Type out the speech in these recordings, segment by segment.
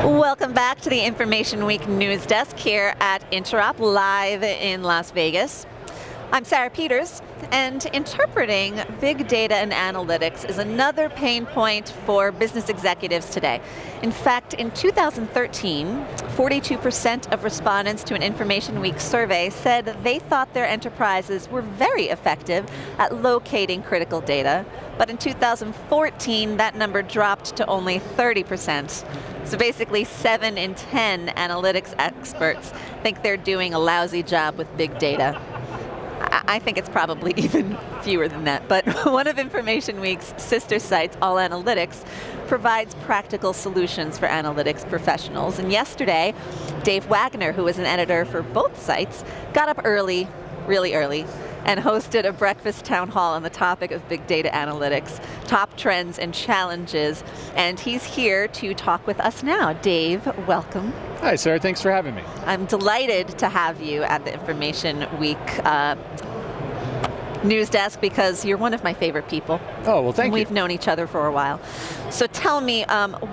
Welcome back to the Information Week News Desk here at Interop, live in Las Vegas. I'm Sarah Peters, and interpreting big data and analytics is another pain point for business executives today. In fact, in 2013, 42% of respondents to an Information Week survey said they thought their enterprises were very effective at locating critical data. But in 2014, that number dropped to only 30%. So basically 7 in 10 analytics experts think they're doing a lousy job with big data. I think it's probably even fewer than that, but one of Information Week's sister sites, AllAnalytics, provides practical solutions for analytics professionals. And yesterday, Dave Wagner, who was an editor for both sites, got up early, really early, and hosted a breakfast town hall on the topic of big data analytics, top trends and challenges. And he's here to talk with us now. Dave, welcome. Hi, Sarah. Thanks for having me. I'm delighted to have you at the Information Week News Desk because you're one of my favorite people. Oh, well, thank you. We've known each other for a while. So tell me,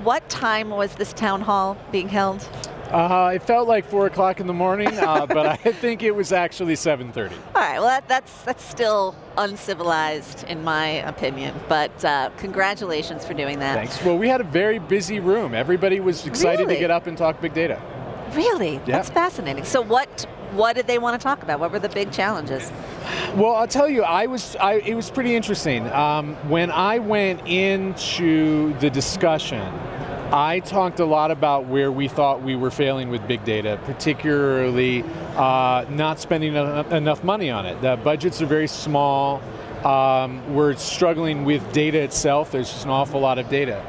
what time was this town hall being held? It felt like 4 o'clock in the morning, but I think it was actually 7:30. All right, well, that's still uncivilized in my opinion, but congratulations for doing that. Thanks. Well, we had a very busy room. Everybody was excited to get up and talk big data. Really? Yeah. That's fascinating. So what did they want to talk about? What were the big challenges? Well, I'll tell you, it was pretty interesting. When I went into the discussion, I talked a lot about where we thought we were failing with big data, particularly not spending enough money on it. The budgets are very small. We're struggling with data itself. There's just an awful lot of data.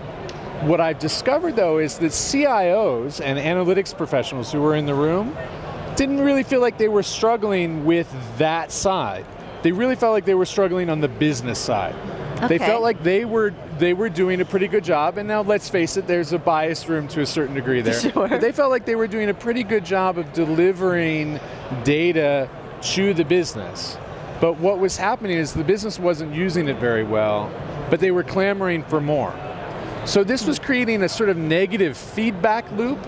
What I've discovered, though, is that CIOs and analytics professionals who were in the room didn't really feel like they were struggling with that side. They really felt like they were struggling on the business side. Okay. They felt like they were doing a pretty good job, and now let's face it, there's a biased room to a certain degree there. Sure. But they felt like they were doing a pretty good job of delivering data to the business. But what was happening is the business wasn't using it very well, but they were clamoring for more. So this was creating a sort of negative feedback loop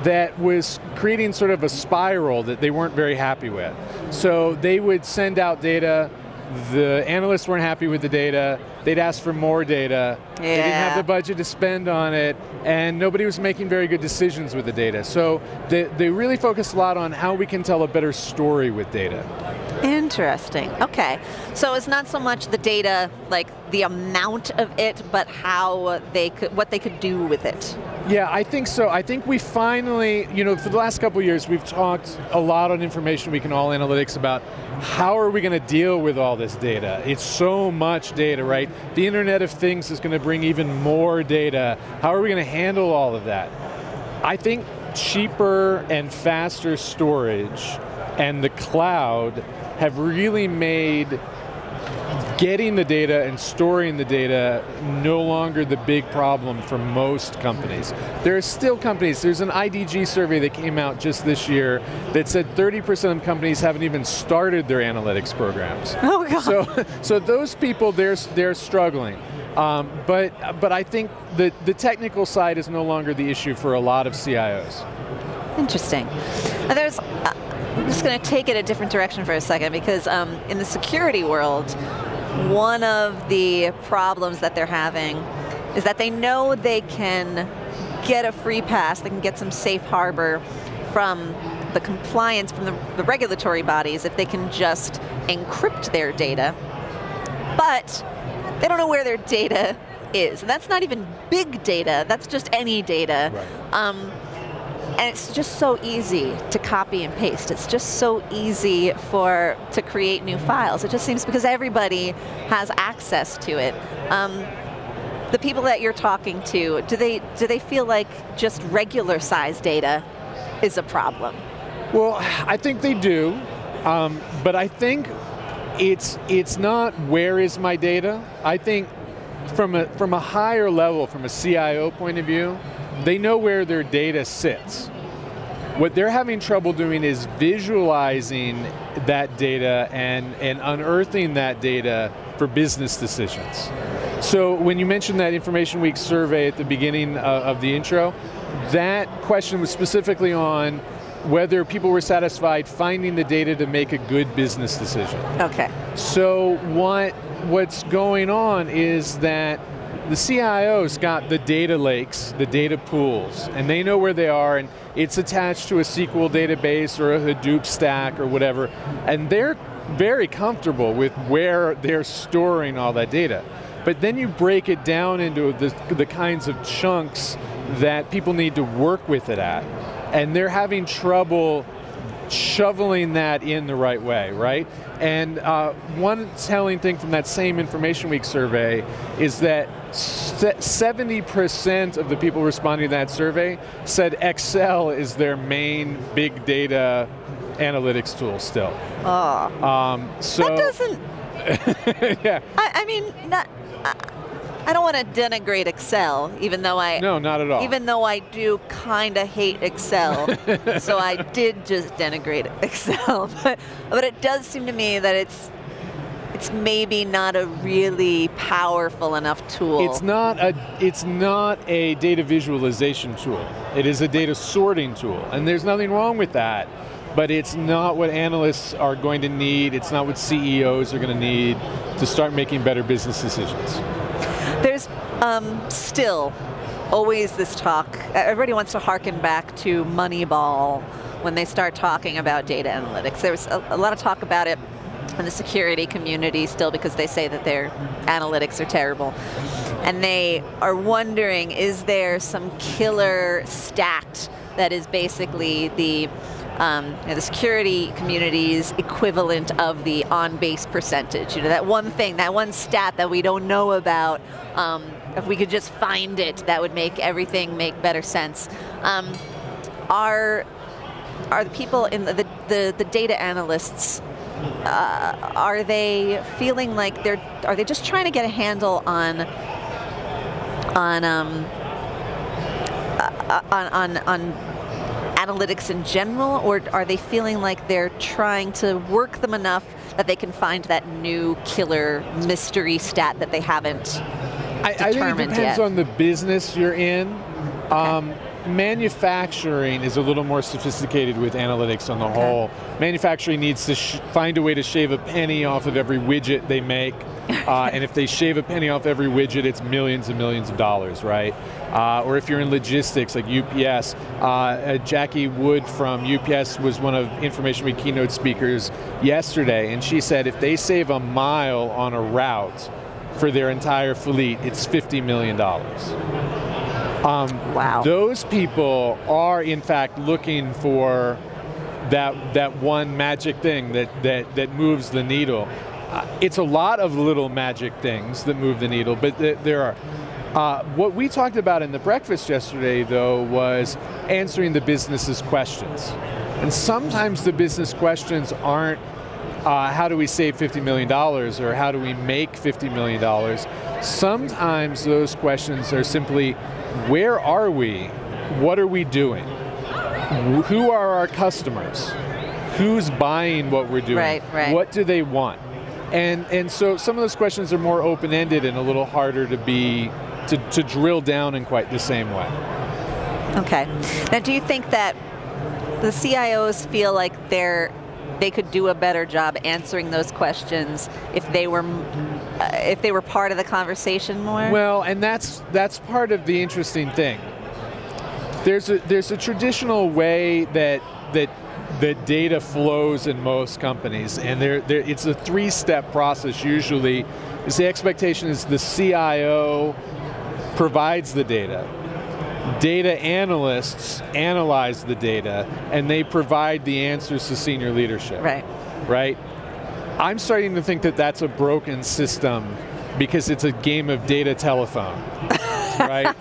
that was creating sort of a spiral that they weren't very happy with. So they would send out data, the analysts weren't happy with the data, they'd ask for more data, they didn't have the budget to spend on it, and nobody was making very good decisions with the data. So they really focused a lot on how we can tell a better story with data. Interesting. Okay. So it's not so much the data, like the amount of it, but how what they could do with it. Yeah, I think so. I think we finally, for the last couple of years, we've talked a lot on Information Week and AllAnalytics about how are we going to deal with all this data. It's so much data, right? The Internet of Things is going to bring even more data. How are we going to handle all of that? I think cheaper and faster storage and the cloud have really made getting the data and storing the data no longer the big problem for most companies. There are still companies, there's an IDG survey that came out just this year that said 30% of companies haven't even started their analytics programs. Oh God. So those people, they're struggling. But I think the technical side is no longer the issue for a lot of CIOs. Interesting. I'm just going to take it a different direction for a second because in the security world, one of the problems that they're having is that they know they can get a free pass, they can get some safe harbor from the compliance, from the regulatory bodies if they can just encrypt their data, but they don't know where their data is. And that's not even big data, that's just any data. Right. And it's just so easy to copy and paste. It's just so easy to create new files. It just seems because everybody has access to it. The people that you're talking to, do they feel like just regular size data is a problem? Well, I think they do, but I think it's not where is my data. I think from a higher level, from a CIO point of view, they know where their data sits. What they're having trouble doing is visualizing that data and unearthing that data for business decisions. So when you mentioned that Information Week survey at the beginning of the intro, that question was specifically on whether people were satisfied finding the data to make a good business decision. Okay. So what's going on is that the CIOs got the data lakes, the data pools, and they know where they are, and it's attached to a SQL database or a Hadoop stack or whatever, and they're very comfortable with where they're storing all that data. But then you break it down into the kinds of chunks that people need to work with it at, and they're having trouble shoveling that in the right way, right? And one telling thing from that same Information Week survey is that 70% of the people responding to that survey said Excel is their main big data analytics tool still. Oh. So that doesn't... yeah. I mean, I don't want to denigrate Excel, even though No, not at all. Even though I do kind of hate Excel, so I did just denigrate Excel. But it does seem to me that it's maybe not a really powerful enough tool. It's not a data visualization tool. It is a data sorting tool, and there's nothing wrong with that. But it's not what analysts are going to need. It's not what CEOs are going to need to start making better business decisions. There's still always this talk. Everybody wants to harken back to Moneyball when they start talking about data analytics. There's a lot of talk about it in the security community still because they say that their analytics are terrible. And they are wondering, is there some killer stat that is basically the security community's equivalent of the on-base percentage? You know, that one thing, that one stat that we don't know about, if we could just find it, that would make everything make better sense. Are the people in the data analysts, are they feeling like are they just trying to get a handle on analytics in general, or are they feeling like they're trying to work them enough that they can find that new killer mystery stat that they haven't determined yet? I think it depends on the business you're in. Okay. Manufacturing is a little more sophisticated with analytics on the whole. Manufacturing needs to find a way to shave a penny off of every widget they make. And if they shave a penny off every widget, it's millions and millions of dollars, right? Or if you're in logistics, like UPS, Jackie Wood from UPS was one of Information Week keynote speakers yesterday, and she said if they save a mile on a route for their entire fleet, it's $50 million. Wow. Those people are, in fact, looking for that one magic thing that moves the needle. It's a lot of little magic things that move the needle, but there are. What we talked about in the breakfast yesterday, though, was answering the business's questions. And sometimes the business questions aren't how do we save $50 million or how do we make $50 million. Sometimes those questions are simply, where are we? What are we doing? Who are our customers? Who's buying what we're doing? Right. What do they want? And so some of those questions are more open-ended and a little harder to drill down in quite the same way. Okay. Now, do you think that the CIOs feel like they could do a better job answering those questions if they were part of the conversation more? Well, and that's part of the interesting thing. There's a traditional way that data flows in most companies, and it's a three-step process usually. The expectation is the CIO provides the data. Data analysts analyze the data, and they provide the answers to senior leadership. Right? I'm starting to think that that's a broken system because it's a game of data telephone, right?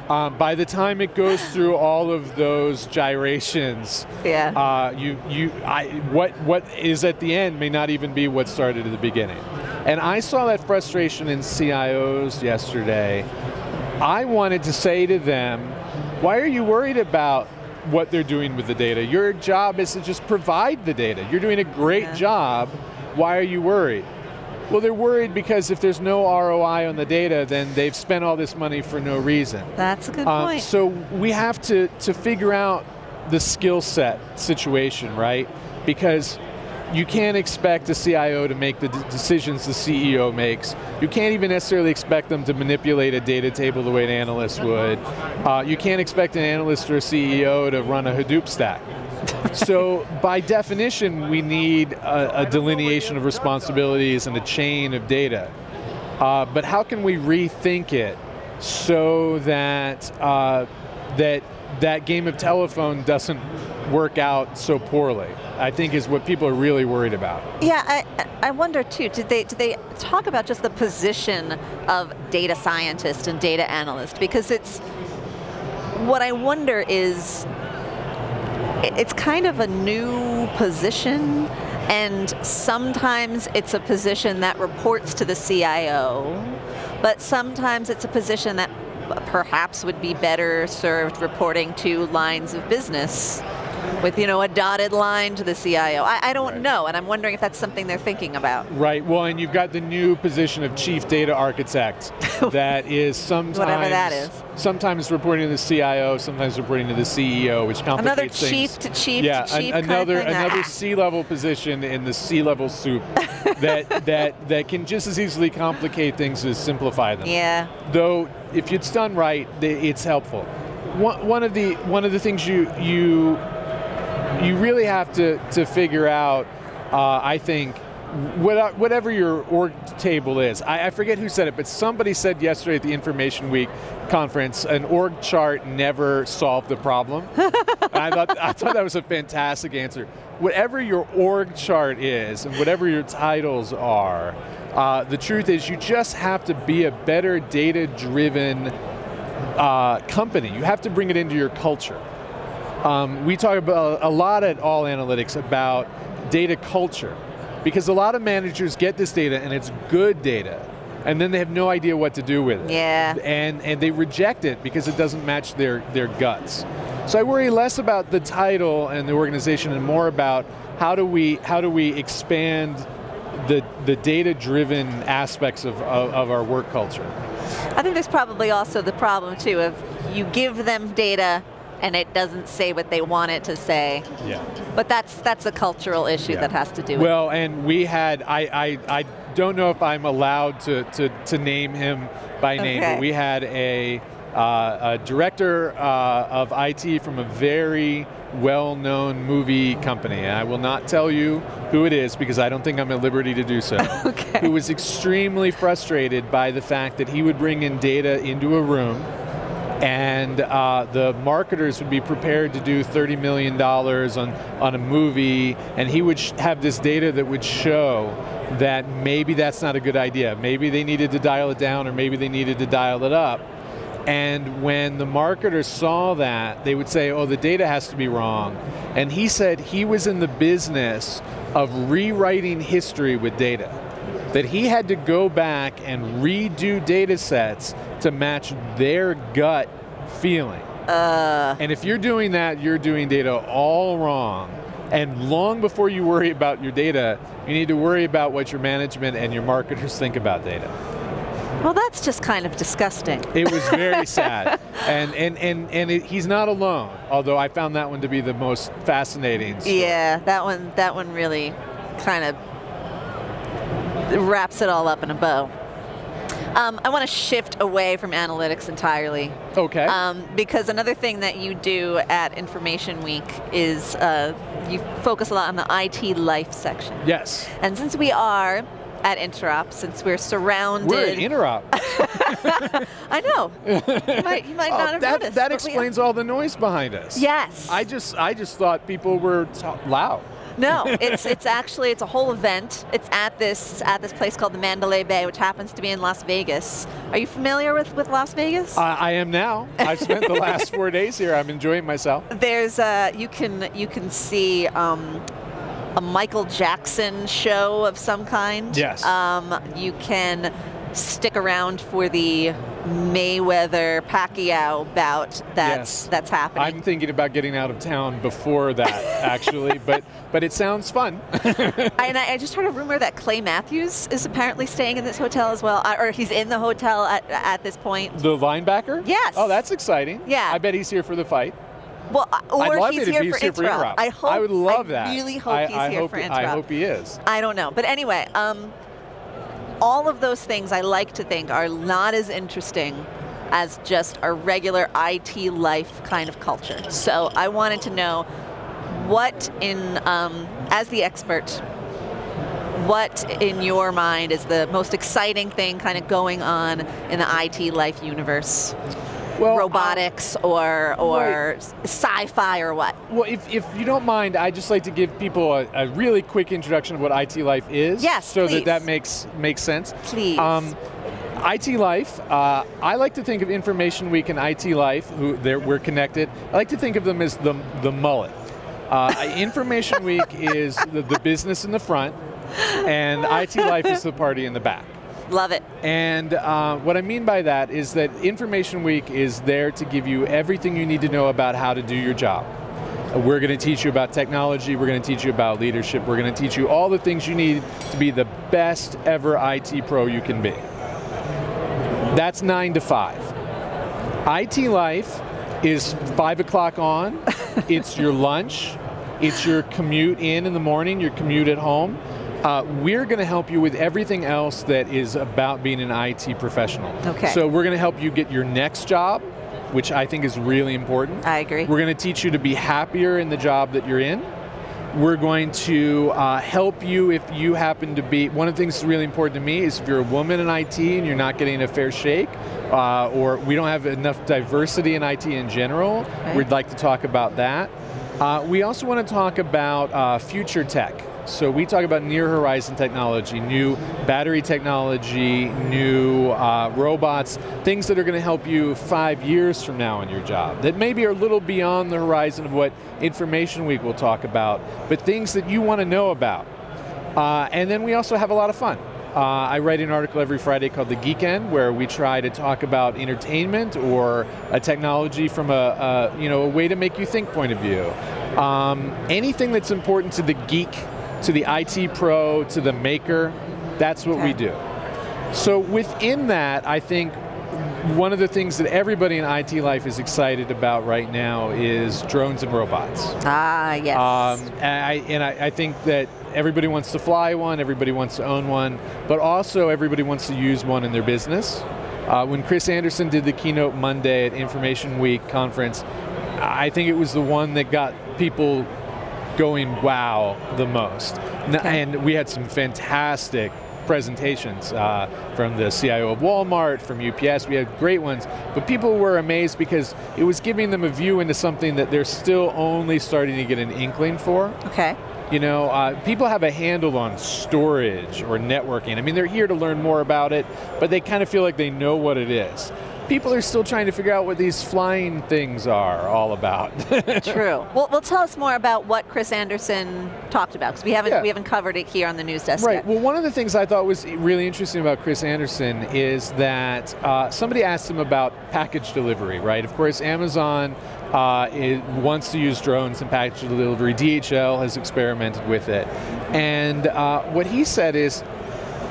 By the time it goes through all of those gyrations, what is at the end may not even be what started at the beginning. And I saw that frustration in CIOs yesterday. I wanted to say to them, why are you worried about what they're doing with the data? Your job is to just provide the data. You're doing a great job. Why are you worried? Well, they're worried because if there's no ROI on the data, then they've spent all this money for no reason. That's a good point. So we have to figure out the skill set situation, right? Because you can't expect a CIO to make the decisions the CEO makes. You can't even necessarily expect them to manipulate a data table the way an analyst would. You can't expect an analyst or a CEO to run a Hadoop stack. So by definition, we need a delineation of responsibilities and a chain of data. But how can we rethink it so that that game of telephone doesn't work out so poorly, I think is what people are really worried about. Yeah, I wonder too, did they talk about just the position of data scientist and data analyst? Because what I wonder is, it's kind of a new position, and sometimes it's a position that reports to the CIO, but sometimes it's a position that perhaps would be better served reporting to lines of business with, a dotted line to the CIO. I don't know, and I'm wondering if that's something they're thinking about. Right, well, and you've got the new position of chief data architect that is sometimes, whatever that is. Sometimes reporting to the CIO, sometimes reporting to the CEO, which complicates things. Another chief to chief to chief another C-level position in the C-level soup that can just as easily complicate things as simplify them. Yeah. Though, if it's done right, it's helpful. One of the things you really have to figure out, I think, whatever your org table is. I forget who said it, but somebody said yesterday at the Information Week Conference, an org chart never solved the problem. I thought that was a fantastic answer. Whatever your org chart is, and whatever your titles are, the truth is you just have to be a better data-driven company. You have to bring it into your culture. We talk about a lot at AllAnalytics about data culture, because a lot of managers get this data and it's good data, and then they have no idea what to do with it. Yeah. And they reject it because it doesn't match their guts. So I worry less about the title and the organization and more about how do we expand the data-driven aspects of our work culture. I think there's probably also the problem too of you give them data and it doesn't say what they want it to say. Yeah. But that's a cultural issue that has to do with. Well, and we had, I don't know if I'm allowed to name him by name, but we had a director of IT from a very well-known movie company, and I will not tell you who it is because I don't think I'm at liberty to do so, who was extremely frustrated by the fact that he would bring in data into a room and the marketers would be prepared to do $30 million on a movie, and he would have this data that would show that maybe that's not a good idea. Maybe they needed to dial it down, or maybe they needed to dial it up. And when the marketers saw that, they would say, oh, the data has to be wrong. And he said he was in the business of rewriting history with data. That he had to go back and redo data sets to match their gut feeling. And if you're doing that, you're doing data all wrong. And long before you worry about your data, you need to worry about what your management and your marketers think about data. Well, that's just kind of disgusting. It was very sad. And he's not alone, although I found that one to be the most fascinating story. Yeah, that one really kind of wraps it all up in a bow. I want to shift away from analytics entirely. Okay. Because another thing that you do at Information Week is you focus a lot on the IT life section. Yes. And since we are at Interop, since we're surrounded... We're at Interop. I know. You might not have noticed. That explains all the noise behind us. Yes. I just thought people were loud. No, it's actually a whole event. It's at this place called the Mandalay Bay, which happens to be in Las Vegas. Are you familiar with Las Vegas? I am now. I've spent the last 4 days here. I'm enjoying myself. There's you can see a Michael Jackson show of some kind. Yes. You can stick around for the Mayweather Pacquiao bout that's happening. I'm thinking about getting out of town before that, actually, but it sounds fun. I just heard a rumor that Clay Matthews is apparently staying in this hotel as well, or he's in the hotel at this point. The linebacker? Yes. Oh, that's exciting. Yeah. I bet he's here for the fight. Well, or I'd love he's it here if for he's here for Interrupt. Interrupt. I would love that. I really hope he's here for Interrupt. I hope he is. I don't know. But anyway, all of those things I like to think are not as interesting as just our regular IT life kind of culture. So I wanted to know what as the expert, what in your mind is the most exciting thing kind of going on in the IT life universe? Well, robotics or sci-fi or what? Well, if you don't mind, I'd just like to give people a really quick introduction of what IT life is. Yes, so please. that makes sense. Please. IT life, I like to think of InformationWeek and IT life, we're connected. I like to think of them as the mullet. InformationWeek is the business in the front, and IT life is the party in the back. Love it. And what I mean by that is that InformationWeek is there to give you everything you need to know about how to do your job. We're going to teach you about technology, we're going to teach you about leadership, we're going to teach you all the things you need to be the best ever IT pro you can be. That's 9 to 5. IT life is 5 o'clock on, it's your lunch, it's your commute in the morning, your commute at home. We're going to help you with everything else that is about being an IT professional. Okay. So we're going to help you get your next job, which I think is really important. I agree. We're going to teach you to be happier in the job that you're in. We're going to help you if you happen to be, one of the things that's really important to me is if you're a woman in IT and you're not getting a fair shake, or we don't have enough diversity in IT in general, right. We'd like to talk about that. We also want to talk about future tech. So we talk about near horizon technology, new battery technology, new robots, things that are going to help you 5 years from now in your job, that maybe are a little beyond the horizon of what InformationWeek will talk about, but things that you want to know about. And then we also have a lot of fun. I write an article every Friday called The Geekend, where we try to talk about entertainment or a technology from a way to make you think point of view. Anything that's important to the geek, to the IT pro, to the maker, that's what we do. So within that, I think one of the things that everybody in IT life is excited about right now is drones and robots. Ah, yes. I think that everybody wants to fly one, everybody wants to own one, but also everybody wants to use one in their business. When Chris Anderson did the keynote Monday at InformationWeek Conference, I think it was the one that got people going wow the most. Okay. And we had some fantastic presentations from the CIO of Walmart, from UPS, we had great ones, but people were amazed because it was giving them a view into something that they're still only starting to get an inkling for. Okay. You know, people have a handle on storage or networking. I mean, they're here to learn more about it, but they kind of feel like they know what it is. People are still trying to figure out what these flying things are all about. True. Well, tell us more about what Chris Anderson talked about, because we haven't covered it here on the news desk yet. Well, one of the things I thought was really interesting about Chris Anderson is that somebody asked him about package delivery, right? Of course, Amazon wants to use drones in package delivery. DHL has experimented with it. And what he said is,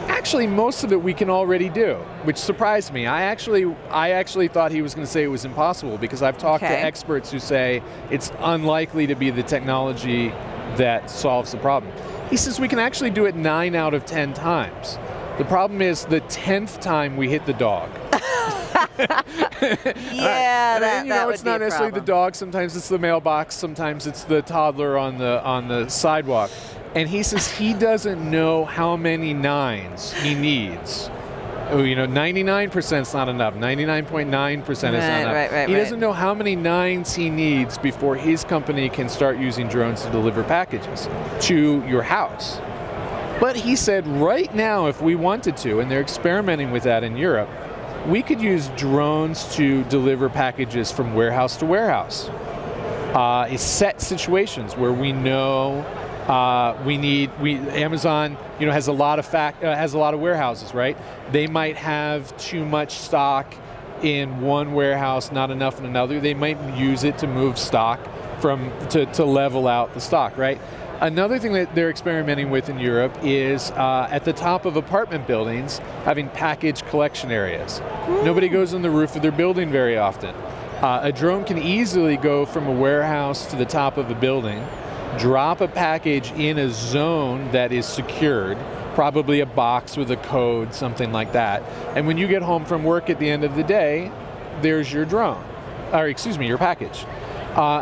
actually, most of it we can already do, which surprised me. I actually thought he was going to say it was impossible, because I've talked to experts who say it's unlikely to be the technology that solves the problem. He says we can actually do it 9 out of 10 times. The problem is the 10th time we hit the dog. It's not necessarily the dog. Sometimes it's the mailbox. Sometimes it's the toddler on the sidewalk. And he says he doesn't know how many 9s he needs. Oh, 99% is not enough. 99.9% is not enough. He doesn't know how many 9s he needs before his company can start using drones to deliver packages to your house. But he said right now, if we wanted to, and they're experimenting with that in Europe, we could use drones to deliver packages from warehouse to warehouse. It's set situations where we know Amazon, has a lot of warehouses, right? They might have too much stock in one warehouse, not enough in another, they might use it to move stock to level out the stock, right? Another thing that they're experimenting with in Europe is at the top of apartment buildings, having package collection areas. Nobody goes on the roof of their building very often. A drone can easily go from a warehouse to the top of a building, drop a package in a zone that is secured, probably a box with a code, something like that. And when you get home from work at the end of the day, there's your drone, or excuse me, your package.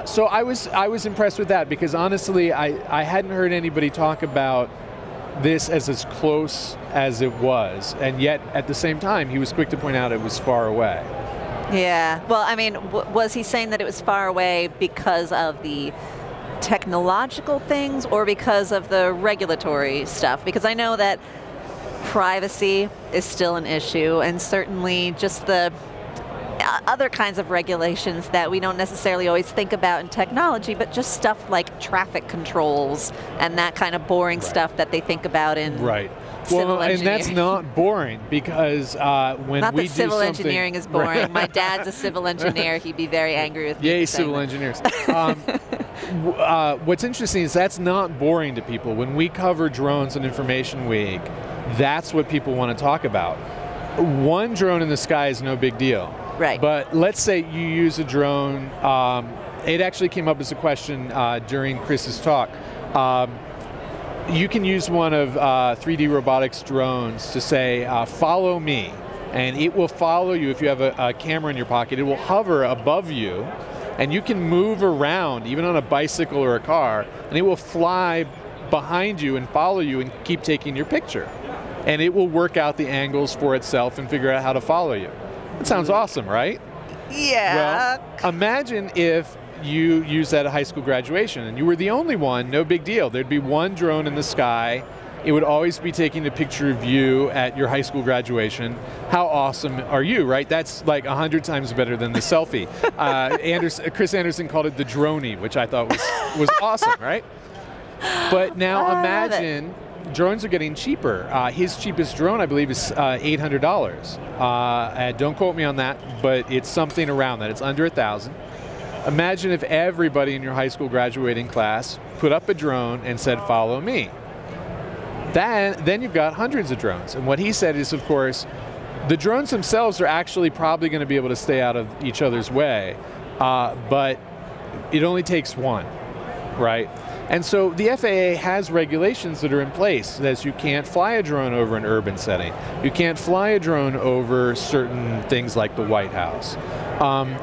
So I was impressed with that, because honestly, I hadn't heard anybody talk about this as close as it was, and yet at the same time, he was quick to point out it was far away. Yeah, well, I mean, was he saying that it was far away because of the technological things or because of the regulatory stuff? Because I know that privacy is still an issue, and certainly just the other kinds of regulations that we don't necessarily always think about in technology, but just stuff like traffic controls and that kind of boring stuff that they think about in civil engineering. And that's not boring, because when not we that do civil engineering is boring. My dad's a civil engineer. He'd be very angry with me. Yay, civil engineers. What's interesting is that's not boring to people. When we cover drones on Information Week, that's what people want to talk about. One drone in the sky is no big deal. Right. But let's say you use a drone. It actually came up as a question during Chris's talk. You can use one of 3D robotics drones to say, follow me. And it will follow you if you have a camera in your pocket. It will hover above you, and you can move around, even on a bicycle or a car, and it will fly behind you and follow you and keep taking your picture. And it will work out the angles for itself and figure out how to follow you. That sounds awesome, right? Yeah. Well, imagine if you used that at high school graduation and you were the only one, no big deal. There'd be one drone in the sky. It would always be taking a picture of you at your high school graduation. How awesome are you, right? That's like 100 times better than the selfie. Chris Anderson called it the droney, which I thought was awesome, right? But now imagine, drones are getting cheaper. His cheapest drone, I believe, is $800. Don't quote me on that, but it's something around that. It's under $1,000. Imagine if everybody in your high school graduating class put up a drone and said, follow me. Then you've got hundreds of drones. And what he said is, of course, the drones themselves are actually probably going to be able to stay out of each other's way, but it only takes one, right? And so the FAA has regulations that are in place that you can't fly a drone over an urban setting. You can't fly a drone over certain things like the White House.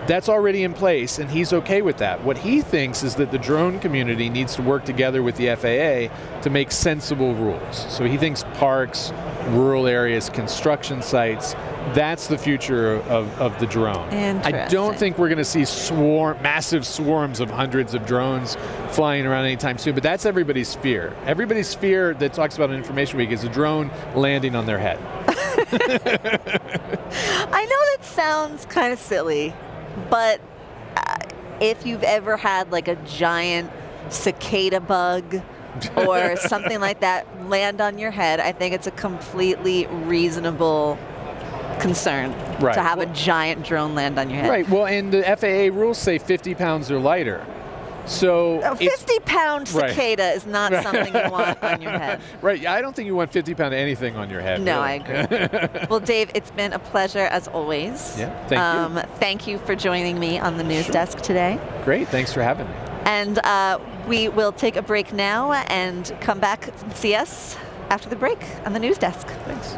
That's already in place, and he's okay with that. What he thinks is that the drone community needs to work together with the FAA to make sensible rules. So he thinks parks, rural areas, construction sites, that's the future of the drone. I don't think we're going to see massive swarms of hundreds of drones flying around anytime soon, but that's everybody's fear. Everybody's fear that talks about on Information Week is a drone landing on their head. I know that sounds kind of silly, but if you've ever had like a giant cicada bug or something like that land on your head, I think it's a completely reasonable concern to have a giant drone land on your head. Right, well, and the FAA rules say 50 pounds or lighter. So a 50-pound cicada is not something you want on your head. Right, I don't think you want 50-pound anything on your head. No, really. I agree. Well, Dave, it's been a pleasure as always. Yeah, thank you. Thank you for joining me on the news desk today. Great, thanks for having me. And we will take a break now and come back and see us after the break on the news desk. Thanks.